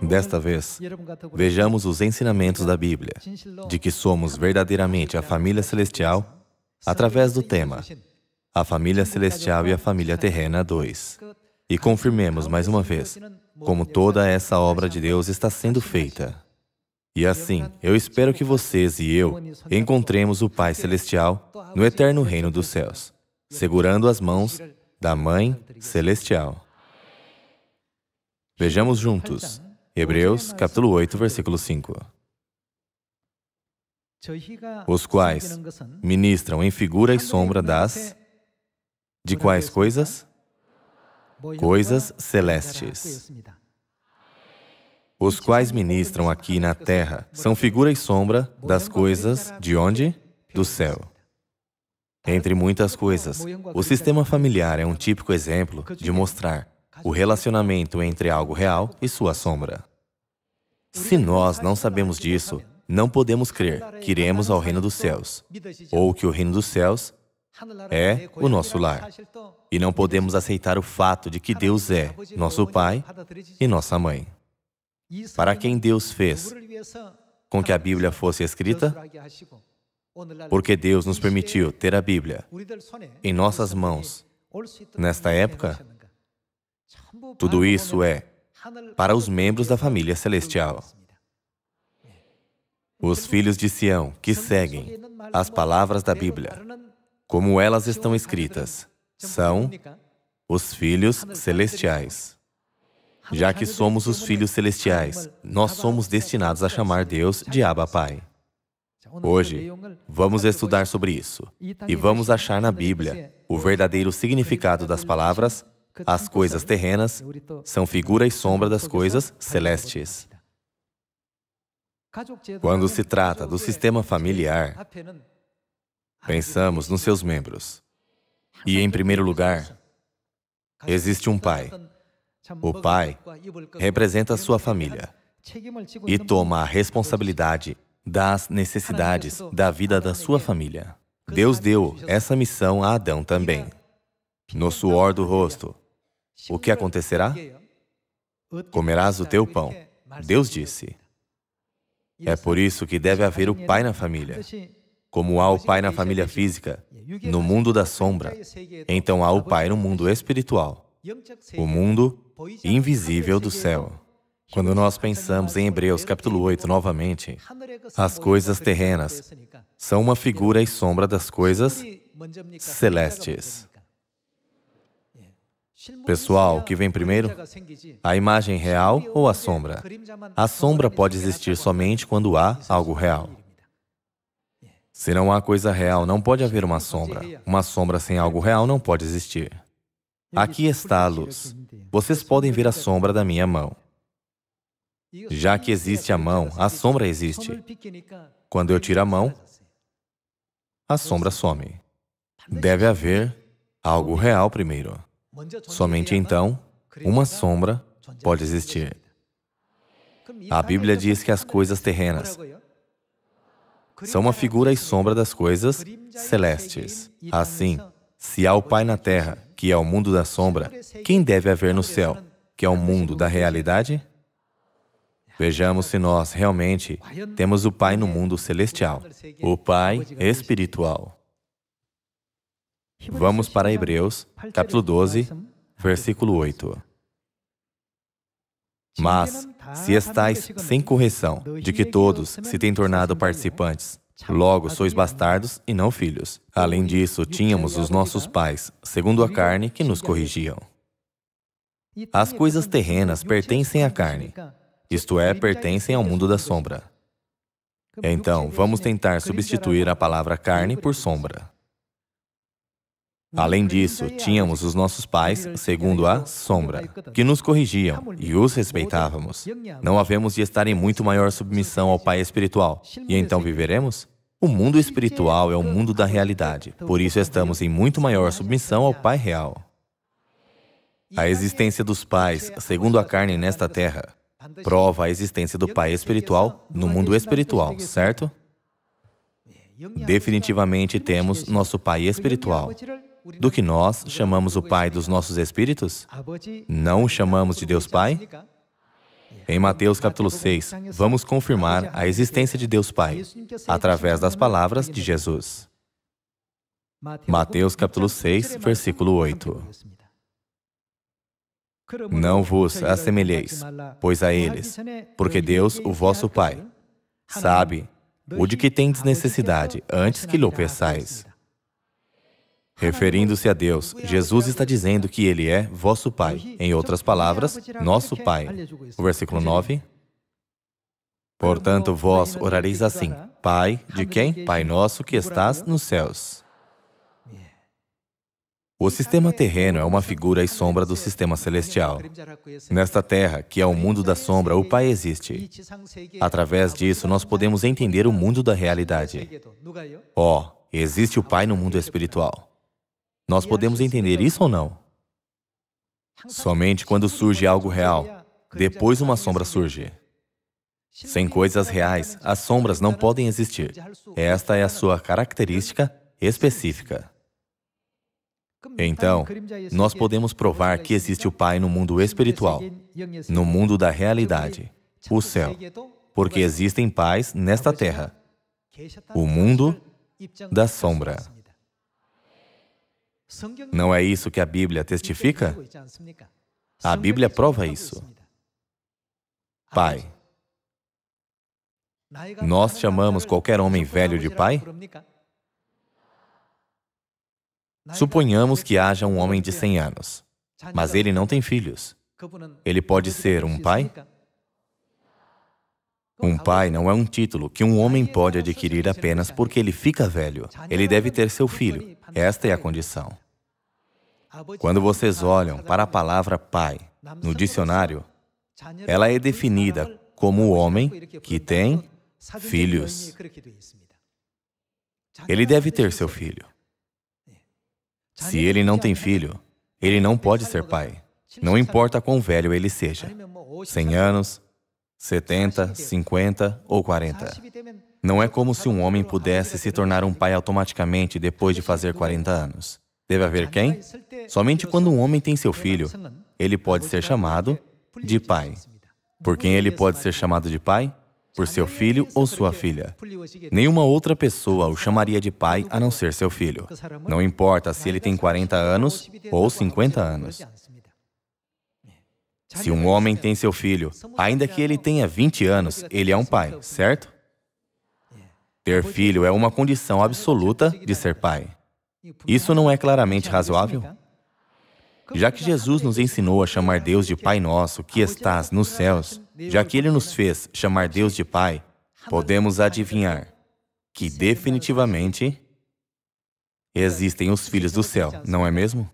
Desta vez, vejamos os ensinamentos da Bíblia, de que somos verdadeiramente a família celestial, através do tema A Família Celestial e a Família Terrena 2. E confirmemos mais uma vez como toda essa obra de Deus está sendo feita. E assim, eu espero que vocês e eu encontremos o Pai Celestial no eterno reino dos céus, segurando as mãos da Mãe Celestial. Vejamos juntos, Hebreus, capítulo 8, versículo 5. Os quais ministram em figura e sombra de quais coisas? Coisas celestes. Os quais ministram aqui na terra são figura e sombra das coisas de onde? Do céu. Entre muitas coisas, o sistema familiar é um típico exemplo de mostrar o relacionamento entre algo real e sua sombra. Se nós não sabemos disso, não podemos crer que iremos ao reino dos céus, ou que o reino dos céus é o nosso lar. E não podemos aceitar o fato de que Deus é nosso Pai e nossa Mãe. Para quem Deus fez com que a Bíblia fosse escrita? Porque Deus nos permitiu ter a Bíblia em nossas mãos nesta época? Tudo isso é para os membros da família celestial. Os filhos de Sião que seguem as palavras da Bíblia, como elas estão escritas, são os filhos celestiais. Já que somos os filhos celestiais, nós somos destinados a chamar Deus de Abba Pai. Hoje, vamos estudar sobre isso e vamos achar na Bíblia o verdadeiro significado das palavras as coisas terrenas são figura e sombra das coisas celestes. Quando se trata do sistema familiar, pensamos nos seus membros. E, em primeiro lugar, existe um pai. O pai representa a sua família e toma a responsabilidade das necessidades da vida da sua família. Deus deu essa missão a Adão também. No suor do rosto, o que acontecerá? Comerás o teu pão. Deus disse. É por isso que deve haver o pai na família. Como há o pai na família física, no mundo da sombra, então há o pai no mundo espiritual, o mundo invisível do céu. Quando nós pensamos em Hebreus capítulo 8 novamente, as coisas terrenas são uma figura e sombra das coisas celestes. Pessoal, o que vem primeiro? A imagem real ou a sombra? A sombra pode existir somente quando há algo real. Se não há coisa real, não pode haver uma sombra. Uma sombra sem algo real não pode existir. Aqui está a luz. Vocês podem ver a sombra da minha mão. Já que existe a mão, a sombra existe. Quando eu tiro a mão, a sombra some. Deve haver algo real primeiro. Somente então, uma sombra pode existir. A Bíblia diz que as coisas terrenas são uma figura e sombra das coisas celestes. Assim, se há o Pai na terra, que é o mundo da sombra, quem deve haver no céu, que é o mundo da realidade? Vejamos se nós realmente temos o Pai no mundo celestial, o Pai espiritual. Vamos para Hebreus, capítulo 12, versículo 8. Mas, se estáis sem correção, de que todos se têm tornado participantes, logo sois bastardos e não filhos. Além disso, tínhamos os nossos pais, segundo a carne, que nos corrigiam. As coisas terrenas pertencem à carne, isto é, pertencem ao mundo da sombra. Então, vamos tentar substituir a palavra carne por sombra. Além disso, tínhamos os nossos pais, segundo a sombra, que nos corrigiam e os respeitávamos. Não havemos de estar em muito maior submissão ao Pai espiritual. E então viveremos? O mundo espiritual é o mundo da realidade. Por isso estamos em muito maior submissão ao Pai real. A existência dos pais, segundo a carne nesta terra, prova a existência do Pai espiritual no mundo espiritual, certo? Definitivamente temos nosso Pai espiritual. Do que nós chamamos o Pai dos nossos espíritos? Não o chamamos de Deus Pai? Em Mateus capítulo 6, vamos confirmar a existência de Deus Pai através das palavras de Jesus. Mateus capítulo 6, versículo 8. Não vos assemelheis, pois a eles, porque Deus, o vosso Pai, sabe o de que tendes necessidade antes que lhe peçais. Referindo-se a Deus, Jesus está dizendo que Ele é vosso Pai. Em outras palavras, nosso Pai. O versículo 9. Portanto, vós orareis assim: Pai, de quem? Pai nosso que estás nos céus. O sistema terreno é uma figura e sombra do sistema celestial. Nesta terra, que é o mundo da sombra, o Pai existe. Através disso, nós podemos entender o mundo da realidade. Existe o Pai no mundo espiritual. Nós podemos entender isso ou não? Somente quando surge algo real, depois uma sombra surge. Sem coisas reais, as sombras não podem existir. Esta é a sua característica específica. Então, nós podemos provar que existe o Pai no mundo espiritual, no mundo da realidade, o céu, porque existem pais nesta terra, o mundo da sombra. Não é isso que a Bíblia testifica? A Bíblia prova isso. Pai. Nós chamamos qualquer homem velho de pai? Suponhamos que haja um homem de 100 anos, mas ele não tem filhos. Ele pode ser um pai? Um pai não é um título que um homem pode adquirir apenas porque ele fica velho. Ele deve ter seu filho. Esta é a condição. Quando vocês olham para a palavra pai no dicionário, ela é definida como o homem que tem filhos. Ele deve ter seu filho. Se ele não tem filho, ele não pode ser pai. Não importa quão velho ele seja. 100 anos, 70, 50 ou 40. Não é como se um homem pudesse se tornar um pai automaticamente depois de fazer 40 anos. Deve haver quem? Somente quando um homem tem seu filho, ele pode ser chamado de pai. Por quem ele pode ser chamado de pai? Por seu filho ou sua filha. Nenhuma outra pessoa o chamaria de pai a não ser seu filho. Não importa se ele tem 40 anos ou 50 anos. Se um homem tem seu filho, ainda que ele tenha 20 anos, ele é um pai, certo? Ter filho é uma condição absoluta de ser pai. Isso não é claramente razoável? Já que Jesus nos ensinou a chamar Deus de Pai Nosso, que estás nos céus, já que Ele nos fez chamar Deus de Pai, podemos adivinhar que definitivamente existem os filhos do céu, não é mesmo?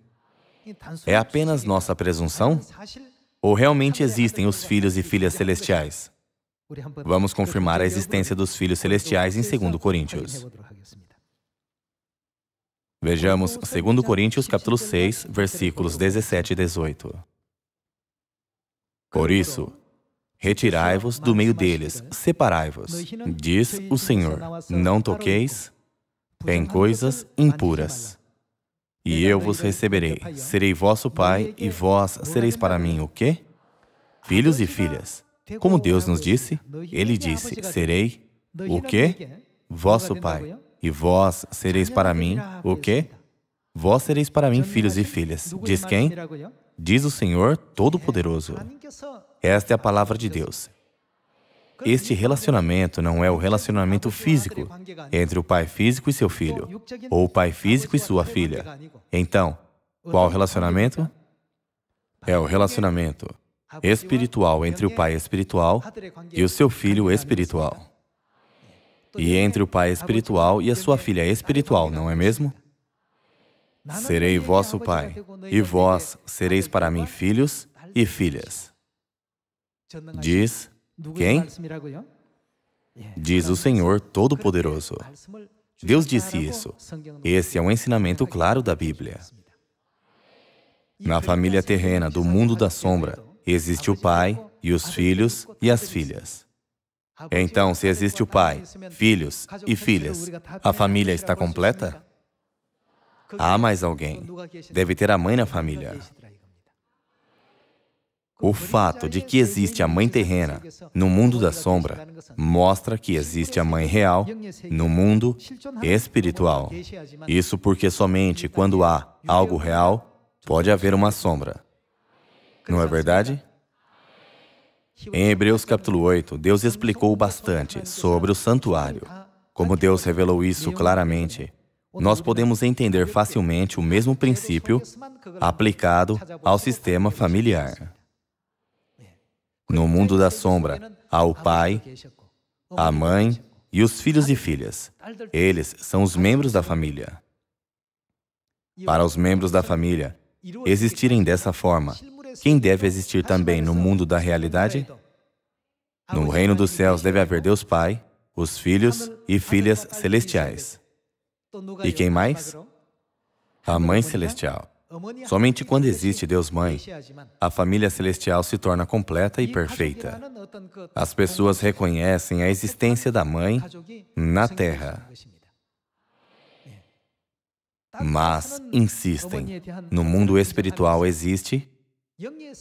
É apenas nossa presunção? Ou realmente existem os filhos e filhas celestiais? Vamos confirmar a existência dos filhos celestiais em 2 Coríntios. Vejamos 2 Coríntios capítulo 6, versículos 17 e 18. Por isso, retirai-vos do meio deles, separai-vos, diz o Senhor, não toqueis em coisas impuras. E eu vos receberei, serei vosso Pai, e vós sereis para mim o quê? Filhos e filhas. Como Deus nos disse, Ele disse, serei o quê? Vosso Pai. E vós sereis para mim o quê? Vós sereis para mim filhos e filhas. Diz quem? Diz o Senhor Todo-Poderoso. Esta é a palavra de Deus. Este relacionamento não é o relacionamento físico entre o pai físico e seu filho, ou o pai físico e sua filha. Então, qual relacionamento? É o relacionamento espiritual entre o pai espiritual e o seu filho espiritual. E entre o pai espiritual e a sua filha espiritual, não é mesmo? Serei vosso pai, e vós sereis para mim filhos e filhas. Diz quem? Diz o Senhor Todo-Poderoso. Deus disse isso. Esse é um ensinamento claro da Bíblia. Na família terrena do mundo da sombra, existe o pai e os filhos e as filhas. Então, se existe o pai, filhos e filhas, a família está completa? Há mais alguém. Deve ter a mãe na família. O fato de que existe a mãe terrena no mundo da sombra mostra que existe a mãe real no mundo espiritual. Isso porque somente quando há algo real, pode haver uma sombra. Não é verdade? Em Hebreus capítulo 8, Deus explicou bastante sobre o santuário. Como Deus revelou isso claramente, nós podemos entender facilmente o mesmo princípio aplicado ao sistema familiar. No mundo da sombra, há o pai, a mãe e os filhos e filhas. Eles são os membros da família. Para os membros da família existirem dessa forma, quem deve existir também no mundo da realidade? No reino dos céus deve haver Deus Pai, os filhos e filhas celestiais. E quem mais? A Mãe Celestial. Somente quando existe Deus Mãe, a família celestial se torna completa e perfeita. As pessoas reconhecem a existência da Mãe na Terra, mas insistem. No mundo espiritual existe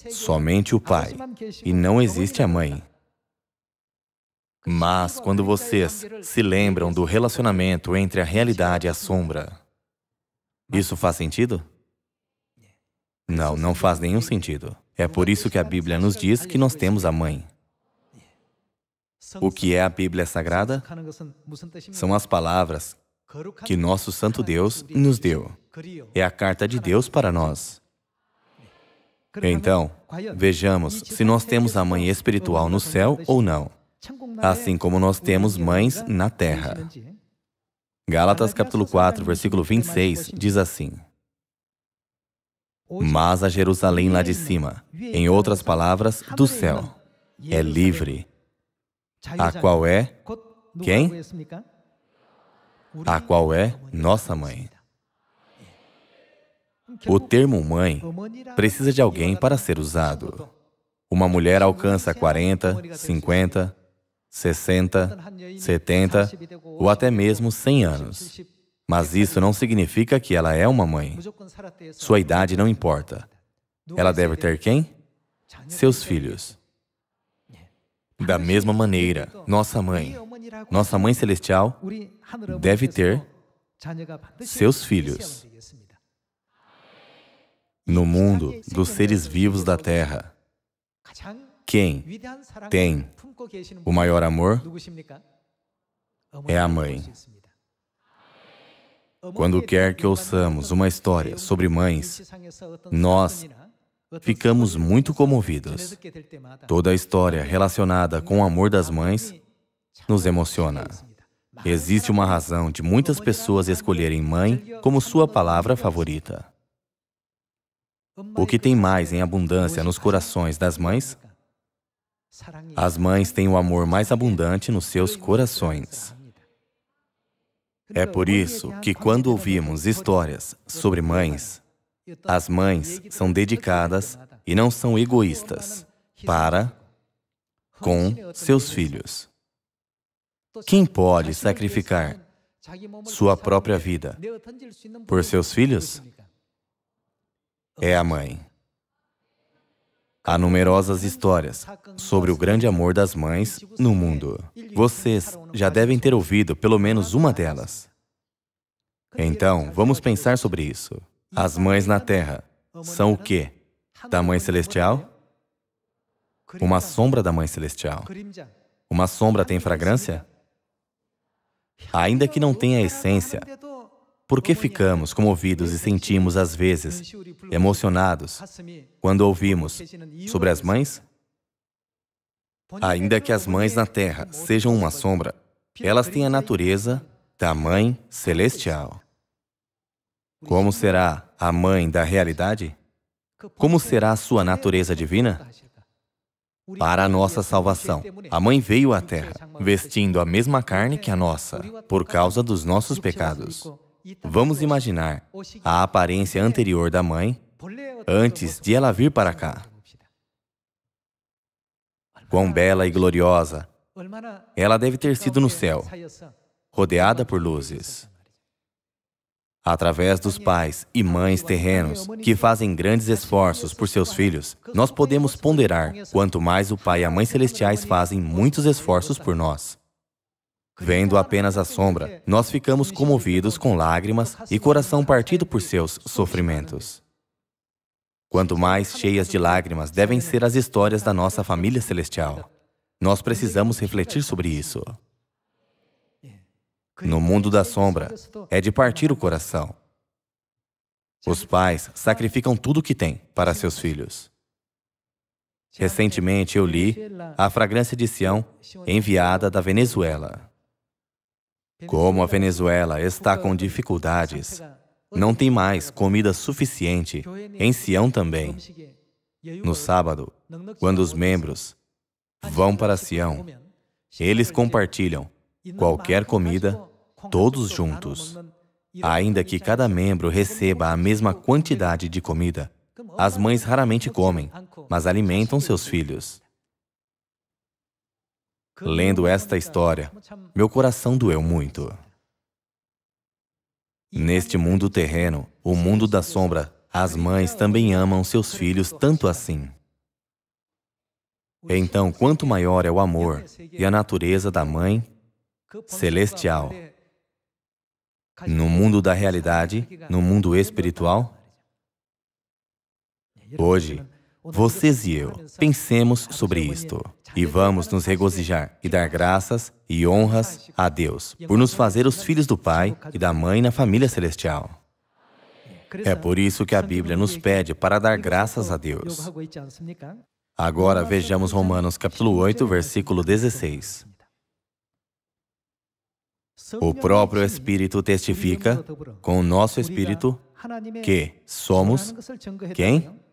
somente o Pai e não existe a Mãe. Mas quando vocês se lembram do relacionamento entre a realidade e a sombra, isso faz sentido? Não, não faz nenhum sentido. É por isso que a Bíblia nos diz que nós temos a Mãe. O que é a Bíblia Sagrada? São as palavras que nosso Santo Deus nos deu. É a carta de Deus para nós. Então, vejamos se nós temos a Mãe espiritual no céu ou não, assim como nós temos mães na terra. Gálatas capítulo 4, versículo 26 diz assim: mas a Jerusalém lá de cima, em outras palavras, do céu, é livre, a qual é quem? A qual é nossa mãe. O termo mãe precisa de alguém para ser usado. Uma mulher alcança 40, 50, 60, 70 ou até mesmo 100 anos. Mas isso não significa que ela é uma mãe. Sua idade não importa. Ela deve ter quem? Seus filhos. Da mesma maneira, nossa Mãe Celestial, deve ter seus filhos. No mundo dos seres vivos da Terra, quem tem o maior amor é a mãe. Quando quer que ouçamos uma história sobre mães, nós ficamos muito comovidos. Toda a história relacionada com o amor das mães nos emociona. Existe uma razão de muitas pessoas escolherem mãe como sua palavra favorita. O que tem mais em abundância nos corações das mães? As mães têm o amor mais abundante nos seus corações. É por isso que quando ouvimos histórias sobre mães, as mães são dedicadas e não são egoístas para com seus filhos. Quem pode sacrificar sua própria vida por seus filhos? É a mãe. Há numerosas histórias sobre o grande amor das mães no mundo. Vocês já devem ter ouvido pelo menos uma delas. Então, vamos pensar sobre isso. As mães na Terra são o quê? Da Mãe Celestial? Uma sombra da Mãe Celestial. Uma sombra tem fragrância? Ainda que não tenha essência, por que ficamos comovidos e sentimos, às vezes, emocionados quando ouvimos sobre as mães? Ainda que as mães na Terra sejam uma sombra, elas têm a natureza da Mãe Celestial. Como será a Mãe da realidade? Como será a sua natureza divina? Para a nossa salvação, a Mãe veio à Terra, vestindo a mesma carne que a nossa, por causa dos nossos pecados. Vamos imaginar a aparência anterior da Mãe antes de ela vir para cá. Quão bela e gloriosa ela deve ter sido no céu, rodeada por luzes. Através dos pais e mães terrenos que fazem grandes esforços por seus filhos, nós podemos ponderar quanto mais o Pai e a Mãe Celestiais fazem muitos esforços por nós. Vendo apenas a sombra, nós ficamos comovidos com lágrimas e coração partido por seus sofrimentos. Quanto mais cheias de lágrimas devem ser as histórias da nossa família celestial. Nós precisamos refletir sobre isso. No mundo da sombra, é de partir o coração. Os pais sacrificam tudo o que têm para seus filhos. Recentemente eu li A Fragrância de Sião, enviada da Venezuela. Como a Venezuela está com dificuldades, não tem mais comida suficiente, em Sião também. No sábado, quando os membros vão para Sião, eles compartilham qualquer comida, todos juntos. Ainda que cada membro receba a mesma quantidade de comida, as mães raramente comem, mas alimentam seus filhos. Lendo esta história, meu coração doeu muito. Neste mundo terreno, o mundo da sombra, as mães também amam seus filhos tanto assim. Então, quanto maior é o amor e a natureza da Mãe Celestial, no mundo da realidade, no mundo espiritual, hoje, vocês e eu, pensemos sobre isto e vamos nos regozijar e dar graças e honras a Deus por nos fazer os filhos do Pai e da Mãe na família celestial. É por isso que a Bíblia nos pede para dar graças a Deus. Agora vejamos Romanos capítulo 8, versículo 16. O próprio Espírito testifica com o nosso Espírito que somos quem?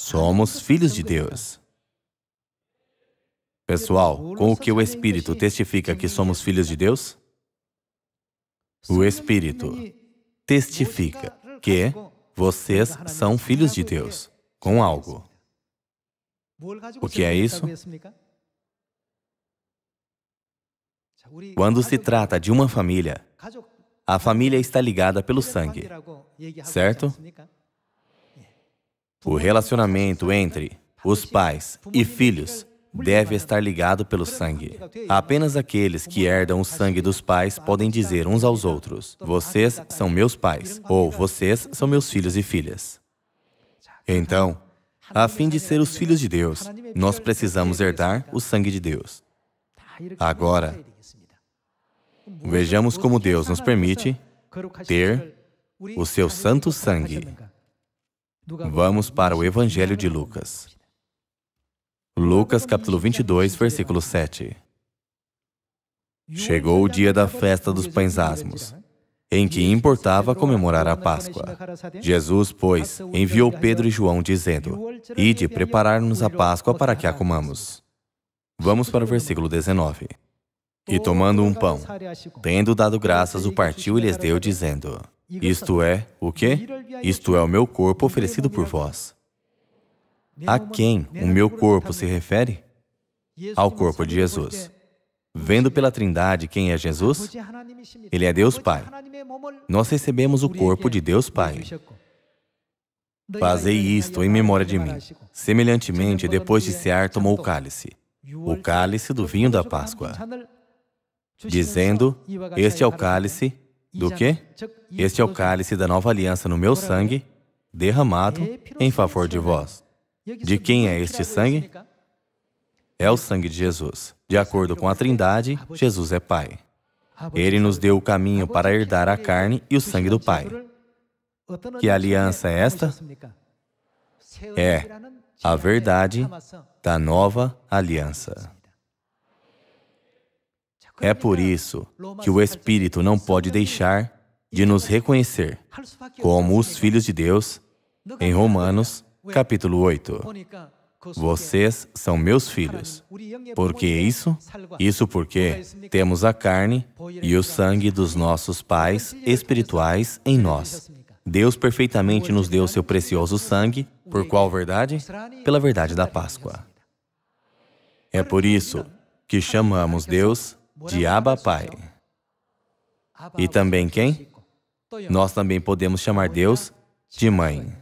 Somos filhos de Deus. Pessoal, com o que o Espírito testifica que somos filhos de Deus? O Espírito testifica que vocês são filhos de Deus com algo. O que é isso? Quando se trata de uma família, a família está ligada pelo sangue, certo? O relacionamento entre os pais e filhos deve estar ligado pelo sangue. Apenas aqueles que herdam o sangue dos pais podem dizer uns aos outros: vocês são meus pais, ou vocês são meus filhos e filhas. Então, a fim de ser os filhos de Deus, nós precisamos herdar o sangue de Deus. Agora, vejamos como Deus nos permite ter o seu santo sangue. Vamos para o Evangelho de Lucas. Lucas, capítulo 22, versículo 7. Chegou o dia da festa dos pães asmos, em que importava comemorar a Páscoa. Jesus, pois, enviou Pedro e João, dizendo: ide preparar-nos a Páscoa para que a comamos. Vamos para o versículo 19. E tomando um pão, tendo dado graças, o partiu e lhes deu, dizendo: isto é o quê? Isto é o meu corpo oferecido por vós. A quem o meu corpo se refere? Ao corpo de Jesus. Vendo pela Trindade quem é Jesus, Ele é Deus Pai. Nós recebemos o corpo de Deus Pai. Fazei isto em memória de mim. Semelhantemente, depois de cear, tomou o cálice do vinho da Páscoa, dizendo: este é o cálice do quê? Este é o cálice da nova aliança no meu sangue, derramado em favor de vós. De quem é este sangue? É o sangue de Jesus. De acordo com a Trindade, Jesus é Pai. Ele nos deu o caminho para herdar a carne e o sangue do Pai. Que aliança é esta? É a verdade da nova aliança. É por isso que o Espírito não pode deixar de nos reconhecer como os filhos de Deus em Romanos, capítulo 8. Vocês são meus filhos. Por que isso? Isso porque temos a carne e o sangue dos nossos pais espirituais em nós. Deus perfeitamente nos deu seu precioso sangue. Por qual verdade? Pela verdade da Páscoa. É por isso que chamamos Deus de Abba Pai. E também quem? Nós também podemos chamar Deus de mãe.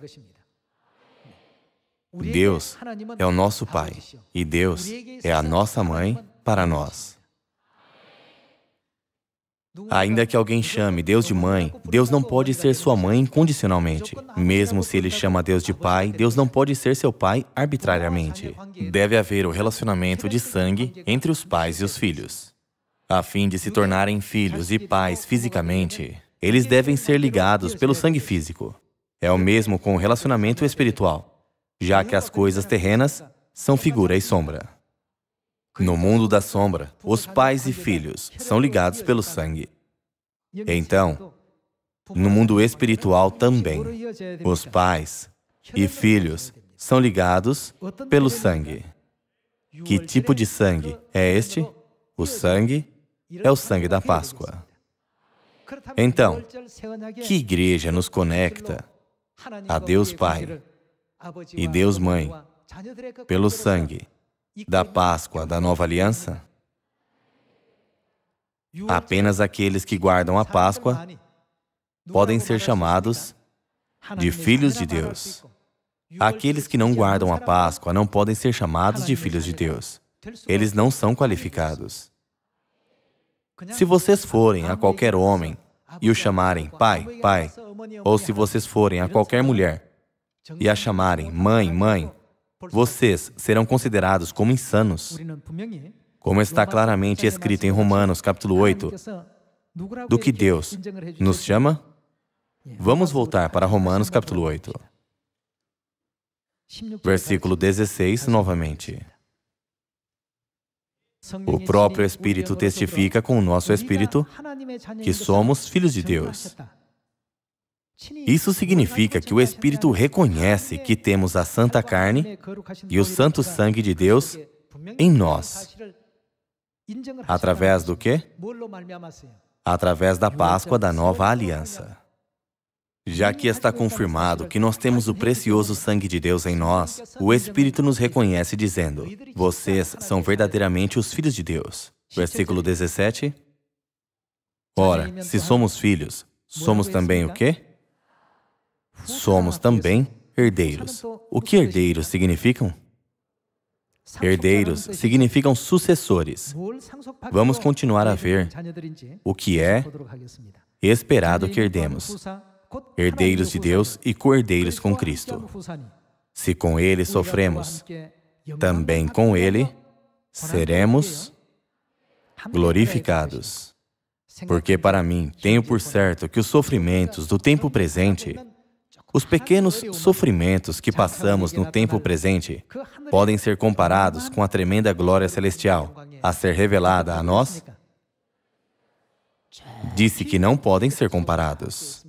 Deus é o nosso Pai e Deus é a nossa mãe para nós. Ainda que alguém chame Deus de mãe, Deus não pode ser sua mãe incondicionalmente. Mesmo se ele chama Deus de pai, Deus não pode ser seu pai arbitrariamente. Deve haver o relacionamento de sangue entre os pais e os filhos. A fim de se tornarem filhos e pais fisicamente, eles devem ser ligados pelo sangue físico. É o mesmo com o relacionamento espiritual, já que as coisas terrenas são figura e sombra. No mundo da sombra, os pais e filhos são ligados pelo sangue. Então, no mundo espiritual também, os pais e filhos são ligados pelo sangue. Que tipo de sangue é este? O sangue é o sangue da Páscoa. Então, que igreja nos conecta a Deus Pai e Deus Mãe pelo sangue da Páscoa da Nova Aliança? Apenas aqueles que guardam a Páscoa podem ser chamados de filhos de Deus. Aqueles que não guardam a Páscoa não podem ser chamados de filhos de Deus. Eles não são qualificados. Se vocês forem a qualquer homem e o chamarem pai, pai, ou se vocês forem a qualquer mulher e a chamarem mãe, mãe, vocês serão considerados como insanos. Como está claramente escrito em Romanos, capítulo 8, do que Deus nos chama? Vamos voltar para Romanos, capítulo 8. Versículo 16, novamente. O próprio Espírito testifica com o nosso Espírito que somos filhos de Deus. Isso significa que o Espírito reconhece que temos a santa carne e o santo sangue de Deus em nós. Através do quê? Através da Páscoa da Nova Aliança. Já que está confirmado que nós temos o precioso sangue de Deus em nós, o Espírito nos reconhece dizendo: vocês são verdadeiramente os filhos de Deus. Versículo 17. Ora, se somos filhos, somos também o quê? Somos também herdeiros. O que herdeiros significam? Herdeiros significam sucessores. Vamos continuar a ver o que é esperado que herdemos. Herdeiros de Deus e co-herdeiros com Cristo. Se com Ele sofremos, também com Ele seremos glorificados. Porque para mim, tenho por certo que os sofrimentos do tempo presente, os pequenos sofrimentos que passamos no tempo presente, podem ser comparados com a tremenda glória celestial a ser revelada a nós? Disse que não podem ser comparados.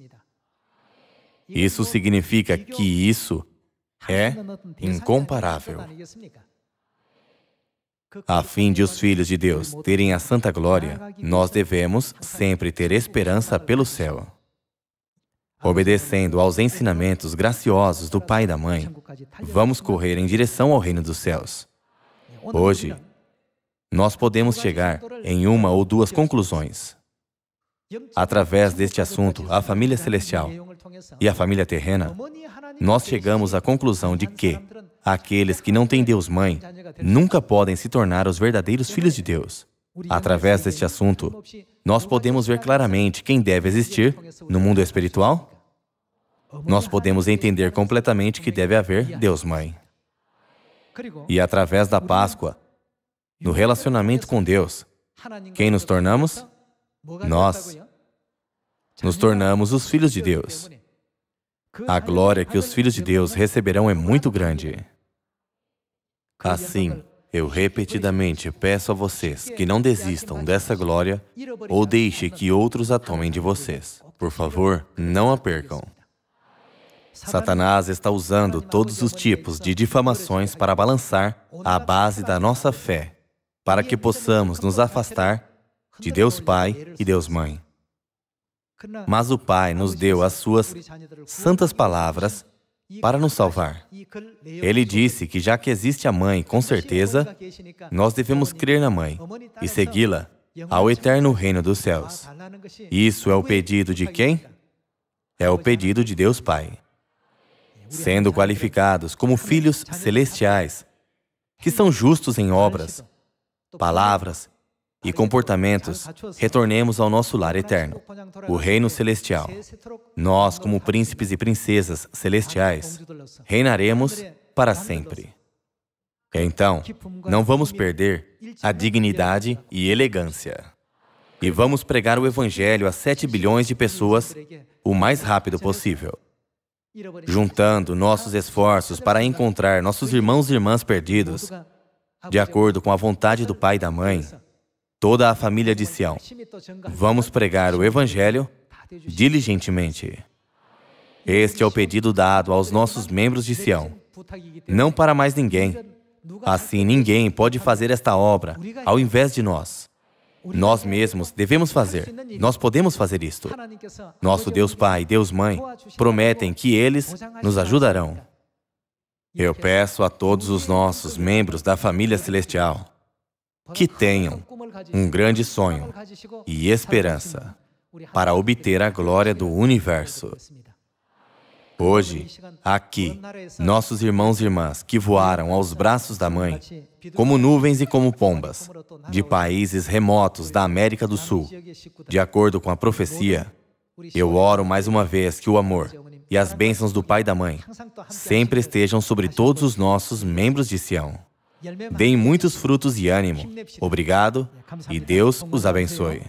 Isso significa que isso é incomparável. A fim de os filhos de Deus terem a santa glória, nós devemos sempre ter esperança pelo céu. Obedecendo aos ensinamentos graciosos do pai e da mãe, vamos correr em direção ao reino dos céus. Hoje, nós podemos chegar em uma ou duas conclusões. Através deste assunto, a família celestial e a família terrena, nós chegamos à conclusão de que aqueles que não têm Deus Mãe nunca podem se tornar os verdadeiros filhos de Deus. Através deste assunto, nós podemos ver claramente quem deve existir no mundo espiritual. Nós podemos entender completamente que deve haver Deus Mãe. E através da Páscoa, no relacionamento com Deus, quem nos tornamos? Nós nos tornamos os filhos de Deus. A glória que os filhos de Deus receberão é muito grande. Assim, eu repetidamente peço a vocês que não desistam dessa glória ou deixe que outros a tomem de vocês. Por favor, não a percam. Satanás está usando todos os tipos de difamações para balançar a base da nossa fé, para que possamos nos afastar de Deus Pai e Deus Mãe. Mas o Pai nos deu as suas santas palavras para nos salvar. Ele disse que já que existe a Mãe, com certeza, nós devemos crer na Mãe e segui-la ao eterno reino dos céus. Isso é o pedido de quem? É o pedido de Deus Pai. Sendo qualificados como filhos celestiais, que são justos em obras, palavras e comportamentos, retornemos ao nosso lar eterno, o reino celestial. Nós, como príncipes e princesas celestiais, reinaremos para sempre. Então, não vamos perder a dignidade e elegância. E vamos pregar o Evangelho a 7 bilhões de pessoas o mais rápido possível, juntando nossos esforços para encontrar nossos irmãos e irmãs perdidos, de acordo com a vontade do Pai e da Mãe, toda a família de Sião. Vamos pregar o Evangelho diligentemente. Este é o pedido dado aos nossos membros de Sião, não para mais ninguém. Assim, ninguém pode fazer esta obra ao invés de nós. Nós mesmos devemos fazer. Nós podemos fazer isto. Nosso Deus Pai e Deus Mãe prometem que eles nos ajudarão. Eu peço a todos os nossos membros da família celestial que tenham um grande sonho e esperança para obter a glória do universo. Hoje, aqui, nossos irmãos e irmãs que voaram aos braços da Mãe, como nuvens e como pombas, de países remotos da América do Sul, de acordo com a profecia, eu oro mais uma vez que o amor e as bênçãos do Pai e da Mãe sempre estejam sobre todos os nossos membros de Sião. Deem muitos frutos e ânimo. Obrigado e Deus os abençoe.